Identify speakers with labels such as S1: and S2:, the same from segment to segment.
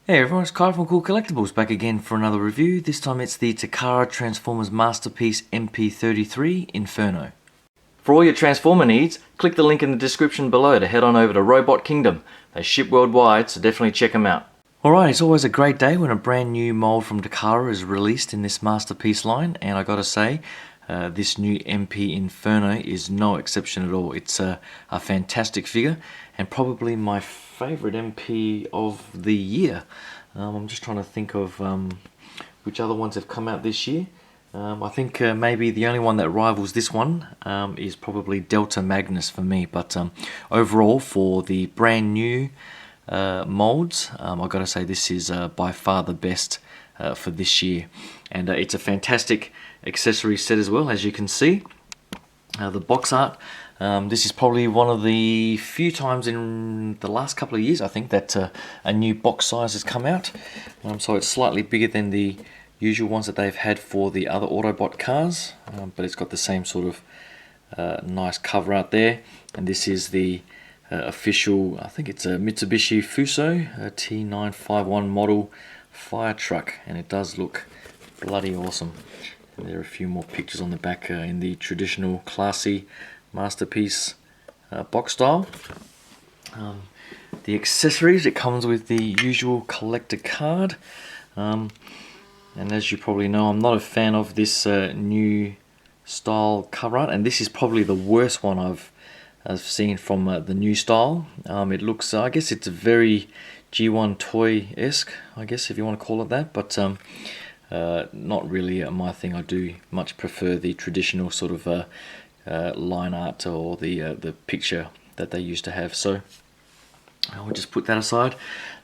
S1: Hey everyone, it's Kai from Kool Collectibles back again for another review. This time it's the Takara Transformers Masterpiece MP-33 Inferno. For all your Transformer needs, click the link in the description below to head on over to Robot Kingdom. They ship worldwide, so definitely check them out. Alright, it's always a great day when a brand new mold from Takara is released in this Masterpiece line, and I gotta say, this new MP Inferno is no exception at all. It's a fantastic figure and probably my favourite MP of the year. I'm just trying to think of which other ones have come out this year. I think maybe the only one that rivals this one is probably Delta Magnus for me, but overall for the brand new molds, I've got to say this is by far the best for this year, and it's a fantastic accessory set as well. As you can see, the box art, this is probably one of the few times in the last couple of years I think that a new box size has come out, so it's slightly bigger than the usual ones that they've had for the other Autobot cars, but it's got the same sort of nice cover art there. And this is the official, I think it's a Mitsubishi Fuso T951 model fire truck, and it does look bloody awesome. And there are a few more pictures on the back in the traditional classy Masterpiece box style. The accessories, it comes with the usual collector card, and as you probably know, I'm not a fan of this new style cover art, and this is probably the worst one I've seen from the new style. It looks, I guess it's a very G1 toy-esque, I guess if you want to call it that, but not really my thing. I do much prefer the traditional sort of line art or the picture that they used to have. So I'll just put that aside.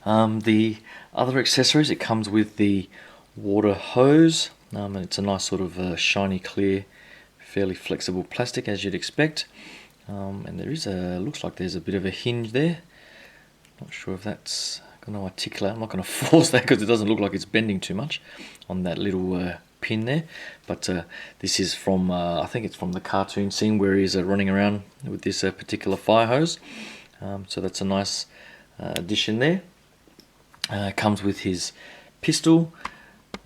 S1: The other accessories, it comes with the water hose, and it's a nice sort of shiny clear, fairly flexible plastic as you'd expect. And there is looks like there's a bit of a hinge there. Not sure if that's going to articulate. I'm not going to force that because it doesn't look like it's bending too much on that little pin there. But this is from, I think it's from the cartoon scene where he's running around with this particular fire hose. So that's a nice addition there. It comes with his pistol.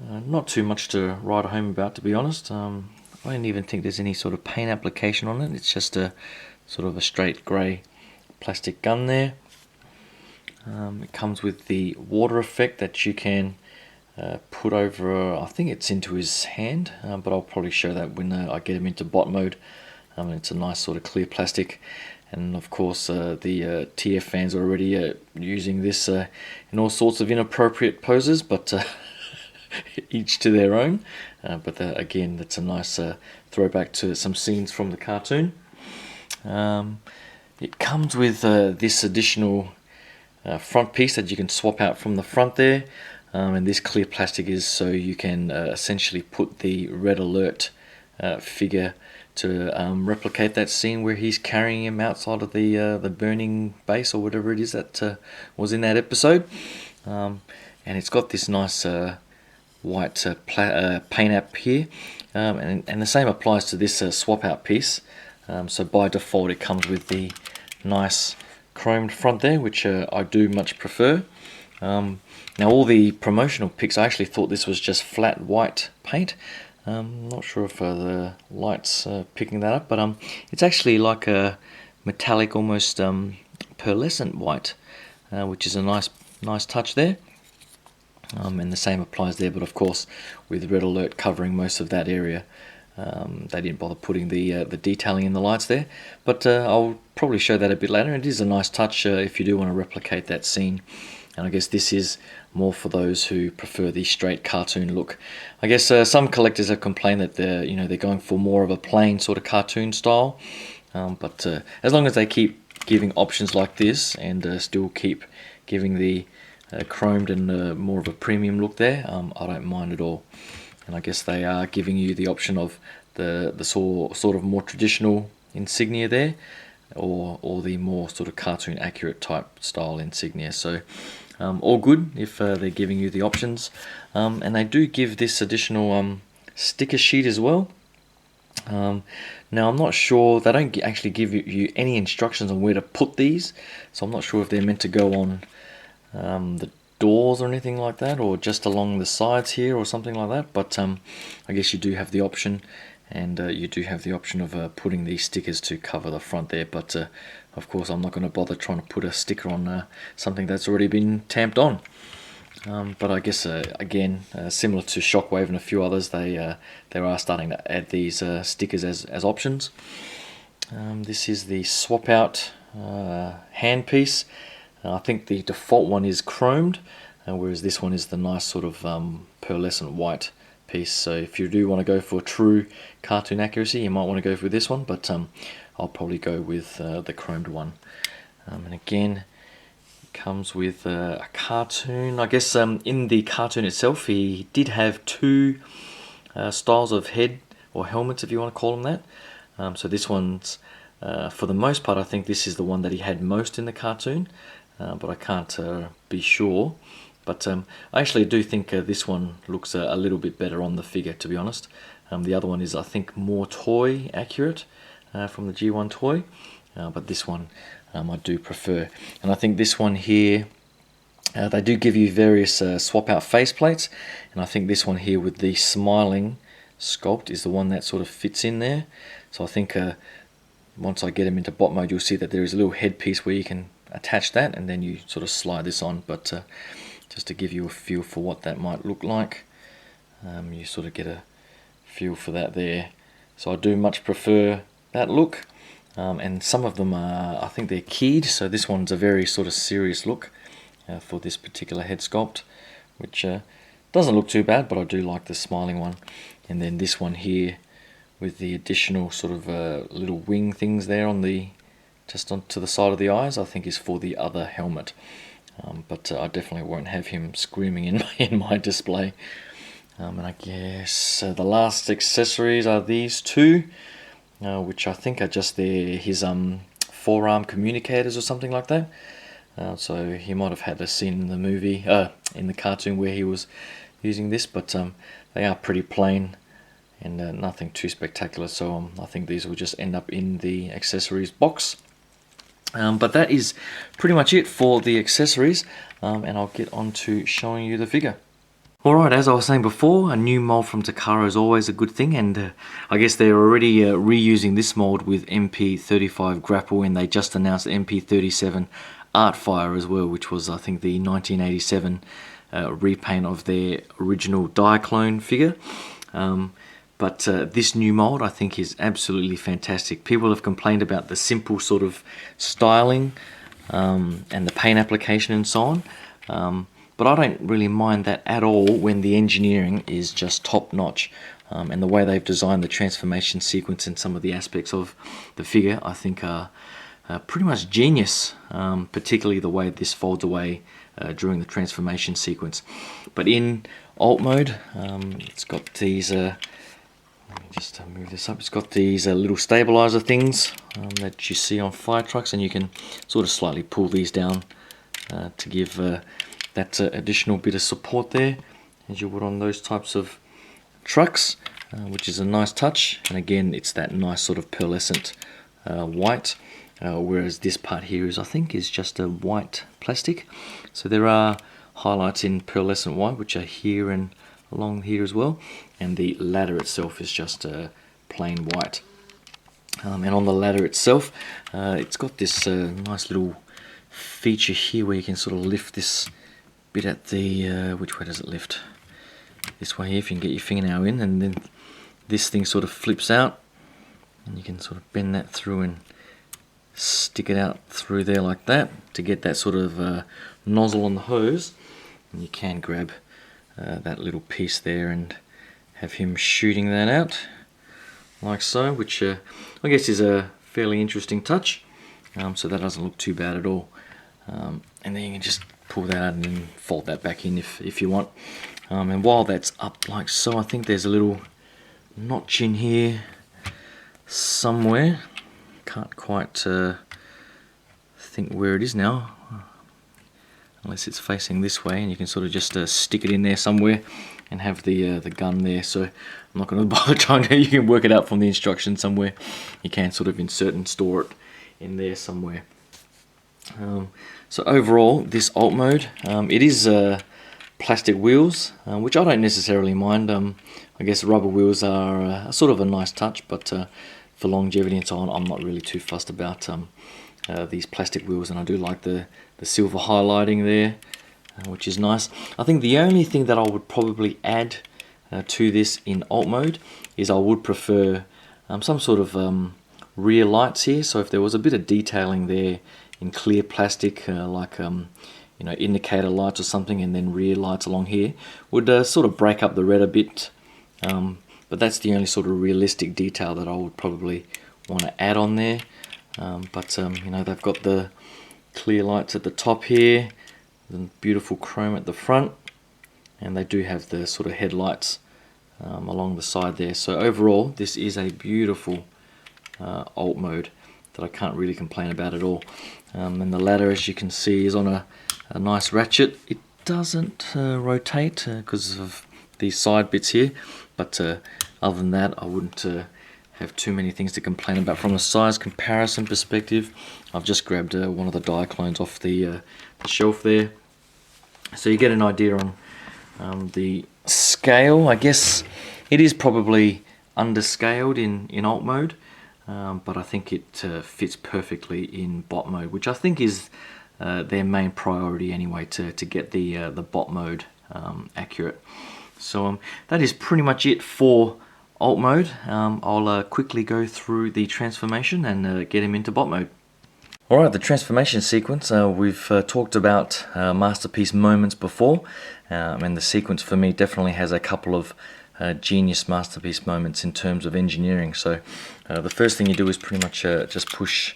S1: Not too much to write home about, to be honest. I don't even think there's any sort of paint application on it. It's just a sort of a straight grey plastic gun there. It comes with the water effect that you can put over, I think it's into his hand, but I'll probably show that when I get him into bot mode. It's a nice sort of clear plastic, and of course the TF fans are already using this in all sorts of inappropriate poses, but each to their own. But again, that's a nice throwback to some scenes from the cartoon. It comes with this additional front piece that you can swap out from the front there, and this clear plastic is so you can essentially put the red alert figure to replicate that scene where he's carrying him outside of the burning base or whatever it is that was in that episode. And it's got this nice white paint app here, and the same applies to this swap out piece. So by default it comes with the nice chromed front there, which I do much prefer. Now all the promotional pics, I actually thought this was just flat white paint. Not sure if the light's picking that up, but it's actually like a metallic, almost pearlescent white, which is a nice touch there. And the same applies there, but of course with red alert covering most of that area, they didn't bother putting the detailing in the lights there, but I'll probably show that a bit later. It is a nice touch if you do want to replicate that scene, and I guess this is more for those who prefer the straight cartoon look. I guess some collectors have complained that they're going for more of a plain sort of cartoon style, but as long as they keep giving options like this and still keep giving the chromed and more of a premium look there, I don't mind at all. And I guess they are giving you the option of the sort of more traditional insignia there, or the more sort of cartoon accurate type style insignia. So all good if they're giving you the options. And they do give this additional sticker sheet as well. Now I'm not sure, they don't actually give you any instructions on where to put these, so I'm not sure if they're meant to go on the doors or anything like that, or just along the sides here or something like that, but I guess you do have the option, and you do have the option of putting these stickers to cover the front there, but of course I'm not going to bother trying to put a sticker on something that's already been tamped on. But I guess again, similar to Shockwave and a few others, they are starting to add these stickers as options. This is the swap out handpiece. I think the default one is chromed, whereas this one is the nice sort of pearlescent white piece. So if you do want to go for true cartoon accuracy, you might want to go for this one, but I'll probably go with the chromed one. And again, it comes with a cartoon. I guess in the cartoon itself, he did have two styles of head or helmets, if you want to call them that. So this one's, for the most part, I think this is the one that he had most in the cartoon. But I can't be sure. But I actually do think this one looks a little bit better on the figure, to be honest. The other one is, I think, more toy accurate from the G1 toy, but this one I do prefer. And I think this one here, they do give you various swap out faceplates, and I think this one here with the smiling sculpt is the one that sort of fits in there. So I think once I get him into bot mode, you'll see that there is a little headpiece where you can attach that, and then you sort of slide this on. But just to give you a feel for what that might look like, you sort of get a feel for that there. So I do much prefer that look, and some of them are, I think they're keyed, so this one's a very sort of serious look for this particular head sculpt, which doesn't look too bad, but I do like the smiling one. And then this one here with the additional sort of little wing things there on the just onto the side of the eyes, I think is for the other helmet. But I definitely won't have him screaming in my display. And I guess the last accessories are these two, which I think are just his forearm communicators or something like that. So he might have had a scene in the movie, in the cartoon, where he was using this, but they are pretty plain and nothing too spectacular. So I think these will just end up in the accessories box. But that is pretty much it for the accessories, and I'll get on to showing you the figure. Alright, as I was saying before, a new mold from Takara is always a good thing, and I guess they're already reusing this mold with MP-33 Grapple, and they just announced MP-37 Artfire as well, which was, I think, the 1987 repaint of their original Diaclone figure. But this new mold, I think, is absolutely fantastic. People have complained about the simple sort of styling and the paint application and so on. But I don't really mind that at all when the engineering is just top-notch. And the way they've designed the transformation sequence and some of the aspects of the figure, I think, are pretty much genius, particularly the way this folds away during the transformation sequence. But in alt mode, it's got these... let me just move this up. It's got these little stabilizer things that you see on fire trucks, and you can sort of slightly pull these down to give that additional bit of support there, as you would on those types of trucks, which is a nice touch. And again, it's that nice sort of pearlescent white, whereas this part here is, I think, is just a white plastic. So there are highlights in pearlescent white, which are here and along here as well, and the ladder itself is just plain white. And on the ladder itself, it's got this nice little feature here where you can sort of lift this bit at the which way does it lift? This way here, if you can get your fingernail in, and then this thing sort of flips out, and you can sort of bend that through and stick it out through there like that to get that sort of nozzle on the hose, and you can grab that little piece there and have him shooting that out like so, which I guess is a fairly interesting touch. So that doesn't look too bad at all. And then you can just pull that out and then fold that back in if you want. And while that's up like so, I think there's a little notch in here somewhere. Can't quite think where it is now, unless it's facing this way, and you can sort of just stick it in there somewhere and have the gun there. So I'm not going to bother trying to, you can work it out from the instructions somewhere. You can sort of insert and store it in there somewhere. So overall, this alt mode, it is plastic wheels, which I don't necessarily mind. I guess rubber wheels are sort of a nice touch, but for longevity and so on, I'm not really too fussed about these plastic wheels, and I do like the silver highlighting there, which is nice. I think the only thing that I would probably add to this in alt mode is I would prefer some sort of rear lights here. So if there was a bit of detailing there in clear plastic, like you know, indicator lights or something, and then rear lights along here, would sort of break up the red a bit. But that's the only sort of realistic detail that I would probably want to add on there. You know, they've got the clear lights at the top here, the beautiful chrome at the front, and they do have the sort of headlights along the side there. So overall, this is a beautiful alt mode that I can't really complain about at all. And the ladder, as you can see, is on a nice ratchet. It doesn't rotate because of these side bits here, but other than that, I wouldn't have too many things to complain about from a size comparison perspective. I've just grabbed one of the Diaclones off the shelf there, so you get an idea on the scale. I guess it is probably underscaled in alt mode, but I think it fits perfectly in bot mode, which I think is their main priority anyway, to get the bot mode accurate. So that is pretty much it for alt mode. I'll quickly go through the transformation and get him into bot mode. Alright, the transformation sequence, we've talked about masterpiece moments before, and the sequence for me definitely has a couple of genius masterpiece moments in terms of engineering. So the first thing you do is pretty much just push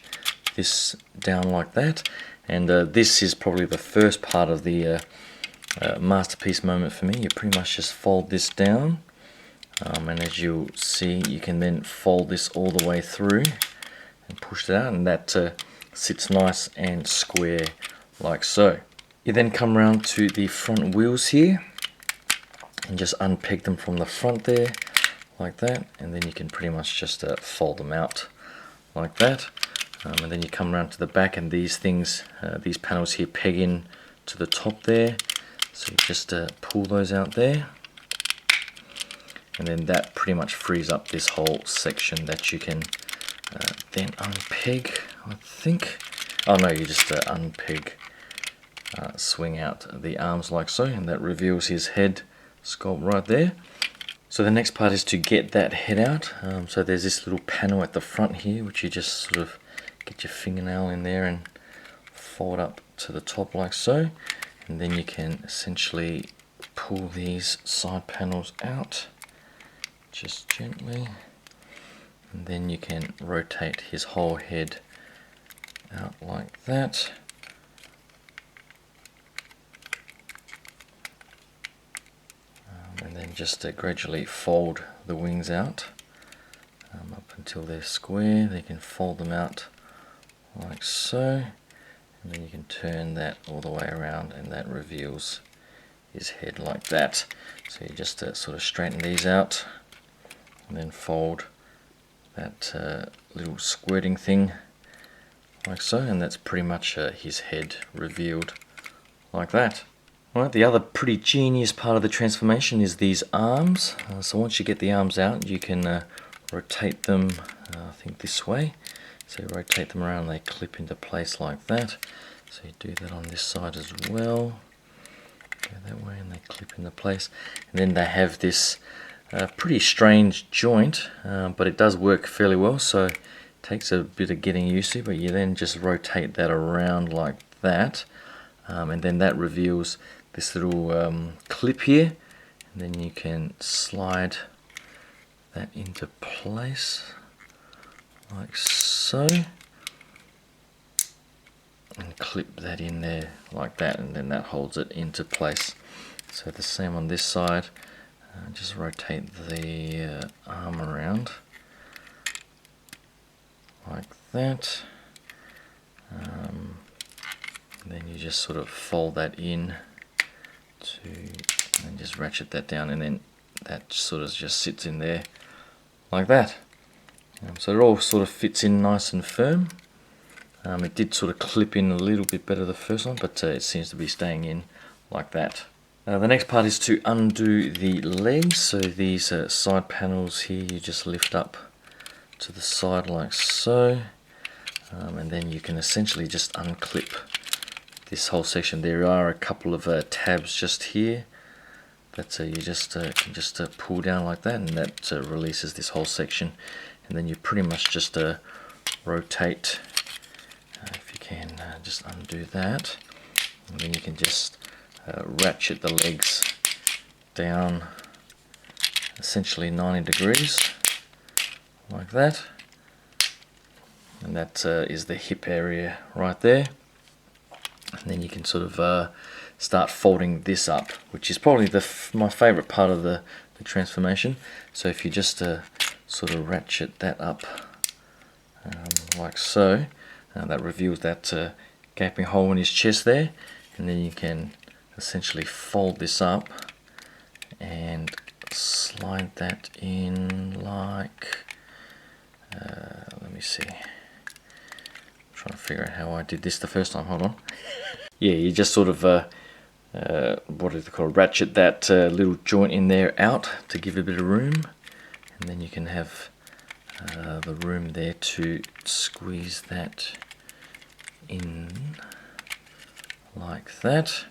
S1: this down like that, and this is probably the first part of the masterpiece moment for me. You pretty much just fold this down, and as you'll see, you can then fold this all the way through and push it out, and that sits nice and square like so. You then come around to the front wheels here and just unpeg them from the front there like that, and then you can pretty much just fold them out like that. And then you come around to the back, and these things, these panels here, peg in to the top there, so you just pull those out there, and then that pretty much frees up this whole section that you can then unpeg, I think. Oh no, you just unpeg, swing out the arms like so, and that reveals his head sculpt right there. So the next part is to get that head out. So there's this little panel at the front here, which you just sort of get your fingernail in there and fold up to the top like so, and then you can essentially pull these side panels out just gently, and then you can rotate his whole head out like that. And then just gradually fold the wings out up until they're square. They can fold them out like so, and then you can turn that all the way around, and that reveals his head like that. So you just sort of straighten these out, and then fold that little squirting thing like so, and that's pretty much his head revealed like that. Alright, the other pretty genius part of the transformation is these arms. So once you get the arms out, you can rotate them, I think this way. So you rotate them around, they clip into place like that. So you do that on this side as well. Go that way and they clip into place. And then they have this pretty strange joint, but it does work fairly well. So it takes a bit of getting used to, but you then just rotate that around like that. And then that reveals this little clip here. And then you can slide that into place like so, and clip that in there like that, and then that holds it into place. So the same on this side, just rotate the arm around like that, and then you just sort of fold that in to, and just ratchet that down, and then that sort of just sits in there like that. So it all sort of fits in nice and firm. It did sort of clip in a little bit better the first one, but it seems to be staying in like that. The next part is to undo the legs. So these side panels here, you just lift up to the side like so, and then you can essentially just unclip this whole section. There are a couple of tabs just here that you just can just pull down like that, and that releases this whole section. And then you pretty much just rotate, if you can, just undo that, and then you can just ratchet the legs down essentially 90 degrees like that, and that is the hip area right there. And then you can sort of start folding this up, which is probably my favorite part of the transformation. So if you just sort of ratchet that up like so, that reveals that gaping hole in his chest there, and then you can essentially fold this up and slide that in like, let me see, I'm trying to figure out how I did this the first time, hold on. Yeah, you just sort of, what is it called, ratchet that little joint in there out to give it a bit of room, and then you can have the room there to squeeze that in like that.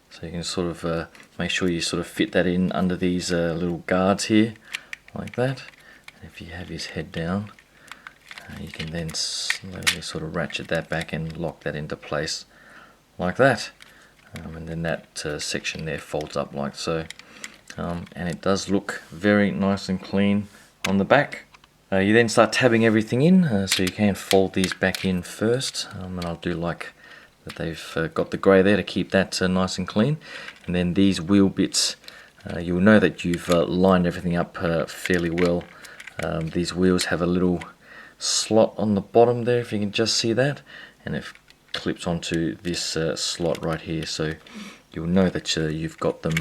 S1: So you can sort of make sure you sort of fit that in under these little guards here, like that. And if you have his head down, you can then slowly sort of ratchet that back and lock that into place, like that. And then that section there folds up like so. And it does look very nice and clean on the back. You then start tabbing everything in, so you can fold these back in first, and I'll do like that they've got the grey there to keep that nice and clean. And then these wheel bits, you'll know that you've lined everything up fairly well. These wheels have a little slot on the bottom there, if you can just see that, and it clips onto this slot right here, so you'll know that you've got them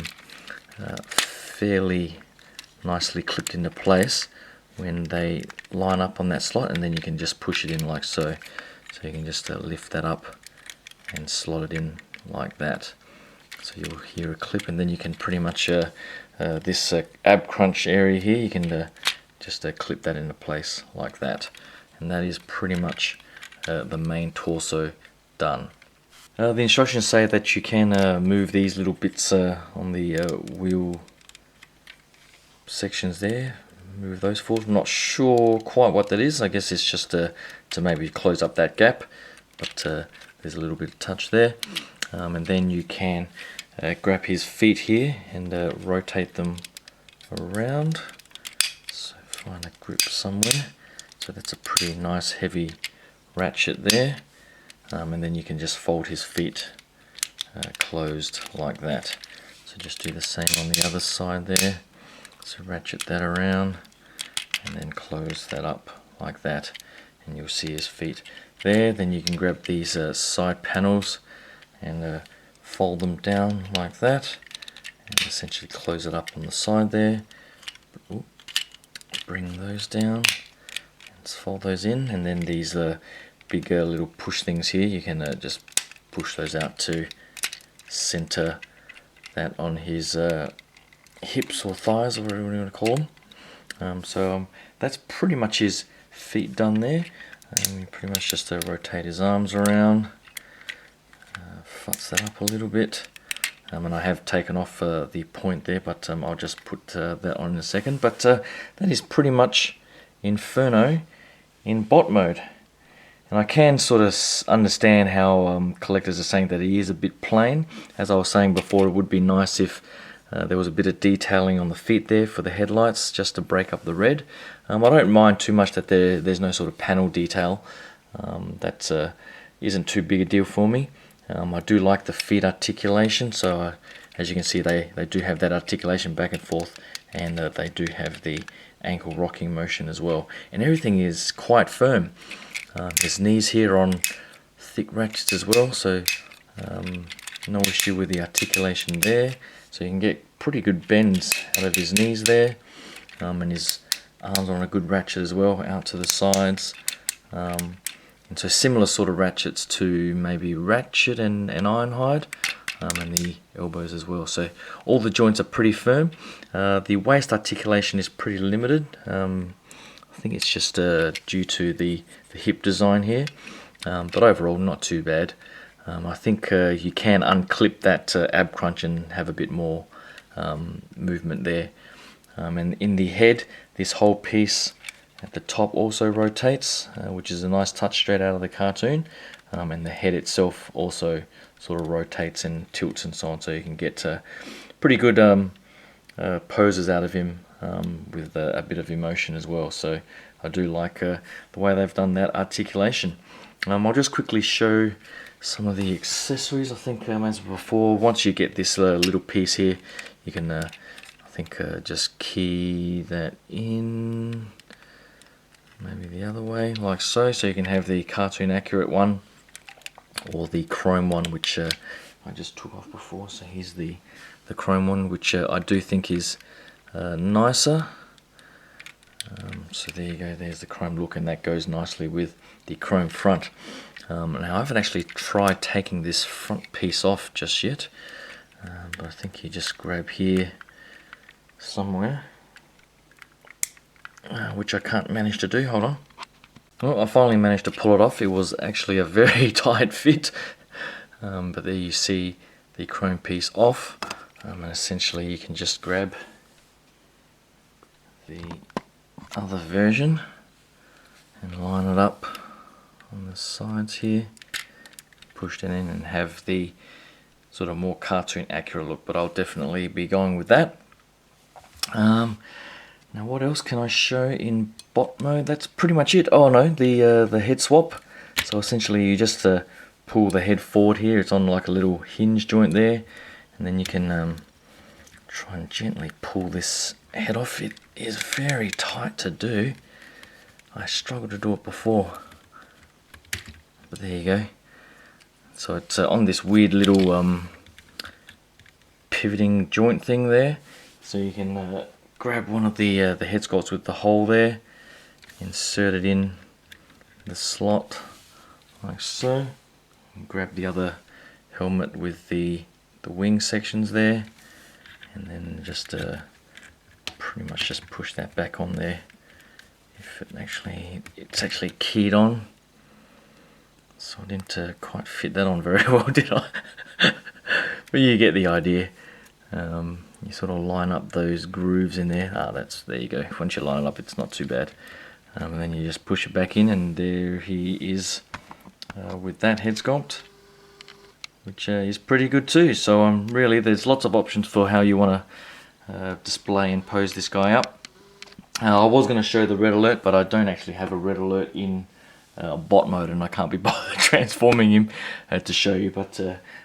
S1: fairly nicely clipped into place when they line up on that slot, and then you can just push it in like so. So you can just lift that up and slot it in like that. So you'll hear a clip, and then you can pretty much, this ab crunch area here, you can just clip that into place like that. And that is pretty much the main torso done. The instructions say that you can move these little bits on the wheel sections there, move those forward. I'm not sure quite what that is. I guess it's just to maybe close up that gap, but there's a little bit of touch there. And then you can grab his feet here and rotate them around. So find a grip somewhere. So that's a pretty nice heavy ratchet there. And then you can just fold his feet closed like that. So just do the same on the other side there. So ratchet that around and then close that up like that, and you'll see his feet there. Then you can grab these side panels and fold them down like that, and essentially close it up on the side there. Ooh, bring those down and fold those in, and then these big little push things here, you can just push those out to center that on his hips or thighs, or whatever you want to call them. So that's pretty much his feet done there. You pretty much just rotate his arms around, futz that up a little bit, and I have taken off the point there, but I'll just put that on in a second. But that is pretty much Inferno in bot mode. And I can sort of understand how collectors are saying that he is a bit plain. As I was saying before, it would be nice if there was a bit of detailing on the feet there for the headlights, just to break up the red. I don't mind too much that there's no sort of panel detail. That isn't too big a deal for me. I do like the feet articulation, so as you can see, they do have that articulation back and forth, and they do have the ankle rocking motion as well. And everything is quite firm. His knees here on thick ratchets as well, so no issue with the articulation there. So you can get pretty good bends out of his knees there, and his arms are on a good ratchet as well, out to the sides. And so similar sort of ratchets to maybe Ratchet and Ironhide, and the elbows as well. So all the joints are pretty firm. The waist articulation is pretty limited. I think it's just due to the hip design here, but overall not too bad. I think you can unclip that ab crunch and have a bit more movement there. And in the head, this whole piece at the top also rotates, which is a nice touch straight out of the cartoon. And the head itself also sort of rotates and tilts and so on, so you can get pretty good poses out of him with a bit of emotion as well. So I do like the way they've done that articulation. I'll just quickly show some of the accessories. I think as before, once you get this little piece here, you can I think just key that in, maybe the other way, like so. So you can have the cartoon accurate one or the chrome one, which I just took off before. So here's the chrome one, which I do think is nicer. So there you go, there's the chrome look, and that goes nicely with the chrome front. Now I haven't actually tried taking this front piece off just yet, but I think you just grab here somewhere, which I can't manage to do. Hold on. Well, I finally managed to pull it off. It was actually a very tight fit, but there you see the chrome piece off, and essentially you can just grab the other version and line it up on the sides here, push it in and have the sort of more cartoon accurate look, but I'll definitely be going with that. Now what else can I show in bot mode? That's pretty much it. Oh no, the head swap. So essentially you just pull the head forward here. It's on like a little hinge joint there, and then you can try and gently pull this head off. It is very tight to do. I struggled to do it before, but there you go. So it's on this weird little pivoting joint thing there. So you can grab one of the head sculpts with the hole there, insert it in the slot like so, and grab the other helmet with the wing sections there, and then just pretty much just push that back on there. If it's actually keyed on, so I didn't quite fit that on very well, did I? But you get the idea. You sort of line up those grooves in there. There you go. Once you line it up, it's not too bad. And then you just push it back in, and there he is with that head sculpt, which is pretty good too. So really, there's lots of options for how you want to display and pose this guy up. I was going to show the red alert, but I don't actually have a red alert in bot mode, and I can't be bothered transforming him to show you. But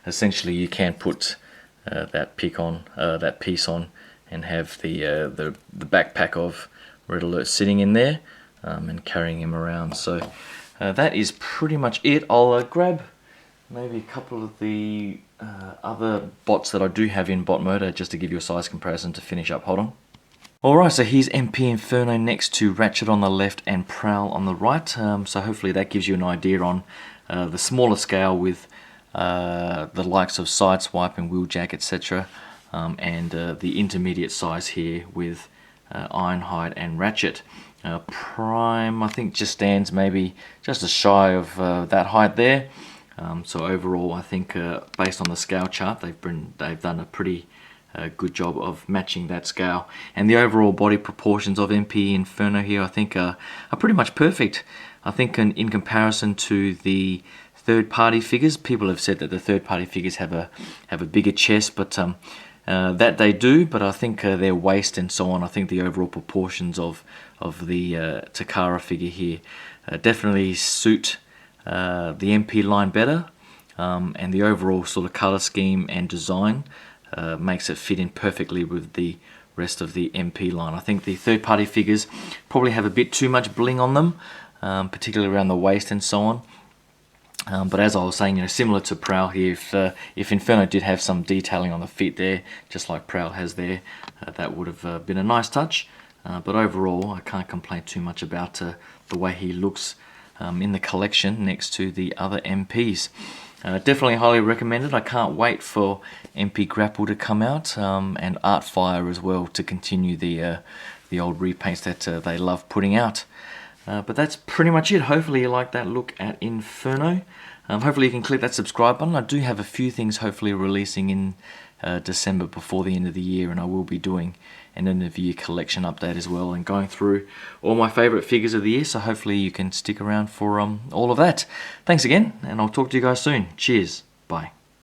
S1: essentially, you can put that piece on, and have the backpack of red alert sitting in there, and carrying him around. So that is pretty much it. I'll grab maybe a couple of the other bots that I do have in bot mode, just to give you a size comparison to finish up. Hold on. Alright, so here's MP Inferno next to Ratchet on the left and Prowl on the right. So hopefully that gives you an idea on the smaller scale with the likes of Sideswipe and Wheeljack, etc. And the intermediate size here with Ironhide and Ratchet. Prime, I think, just stands maybe just a shy of that height there. So overall, I think based on the scale chart, they've done a pretty good job of matching that scale, and the overall body proportions of MP Inferno here, I think, are pretty much perfect. I think in comparison to the third-party figures, people have said that the third-party figures have a bigger chest, but that they do. But I think their waist and so on, I think the overall proportions of the Takara figure here definitely suit the MP line better, and the overall sort of color scheme and design makes it fit in perfectly with the rest of the MP line. I think the third-party figures probably have a bit too much bling on them, particularly around the waist and so on. But as I was saying, similar to Prowl here, if Inferno did have some detailing on the feet there, just like Prowl has there, that would have been a nice touch. But overall, I can't complain too much about the way he looks in the collection next to the other MPs. Definitely highly recommended. I can't wait for MP Grapple to come out, and Artfire as well, to continue the old repaints that they love putting out. But that's pretty much it. Hopefully you like that look at Inferno. Hopefully you can click that subscribe button. I do have a few things hopefully releasing in December before the end of the year, and I will be doing an end of year collection update as well, and going through all my favourite figures of the year, so hopefully you can stick around for all of that. Thanks again, and I'll talk to you guys soon. Cheers. Bye.